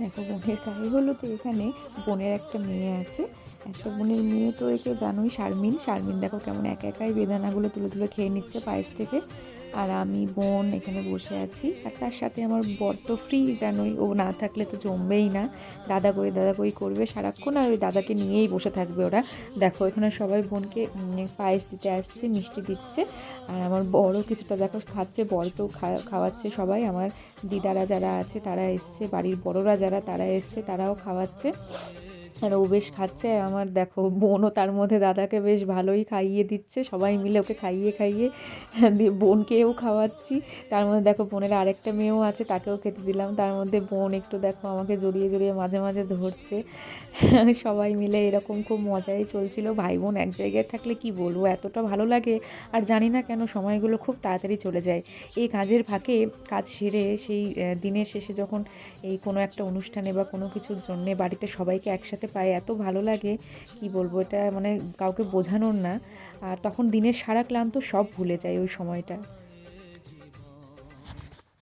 দেখো বোনের গায়ে হলুদে এখানে বোনের একটা মেয়ে আছে, একটা বোনের মেয়ে তো একে জানোই, শারমিন। শারমিন দেখো কেমন একা একাই বেদানাগুলো তুলে তুলে খেয়ে নিচ্ছে পায়েস থেকে। আর আমি বোন এখানে বসে আছি, আর তার সাথে আমার বর তো ফ্রি, জানোই ও না থাকলে তো জমবেই না, দাদা কই করবে সারাক্ষণ, আর ওই দাদাকে নিয়েই বসে থাকবে ওরা। দেখো এখানে সবাই বোনকে পায়েস দিতে আসছে, মিষ্টি দিচ্ছে। আর আমার বড়ও কিছুটা দেখো খাচ্ছে, বরকেও খাওয়াচ্ছে সবাই। আমার দিদারা যারা আছে তারা এসছে, বাড়ির বড়রা যারা তারা এসছে, তারাও খাওয়াচ্ছে। আর ও বেশ খাচ্ছে, আর আমার দেখো বোনও তার মধ্যে দাদাকে বেশ ভালোই খাইয়ে দিচ্ছে, সবাই মিলে ওকে খাইয়ে খাইয়ে দিয়ে বোনকেও খাওয়াচ্ছি। তার মধ্যে দেখো বোনের আরেকটা মেয়েও আছে, তাকেও খেতে দিলাম। তার মধ্যে বোন একটু দেখো আমাকে জড়িয়ে জড়িয়ে মাঝে মাঝে ধরছে। সবাই মিলে এরকম খুব মজাই চলছিল। ভাই বোন এক জায়গায় থাকলে কি বলবো, এতটা ভালো লাগে। আর জানি না কেন সময়গুলো খুব তাড়াতাড়ি চলে যায়। এই কাজের ফাঁকে কাজ সেরে সেই দিনের শেষে যখন এই কোনো একটা অনুষ্ঠানে বা কোনো কিছুর জন্যে বাড়িতে সবাইকে একসাথে পাই, এত ভালো লাগে কি বলবো, এটা মানে কাউকে বোঝানোর না। আর তখন দিনের সারা ক্লান্ত সব ভুলে যায় ওই সময়টা।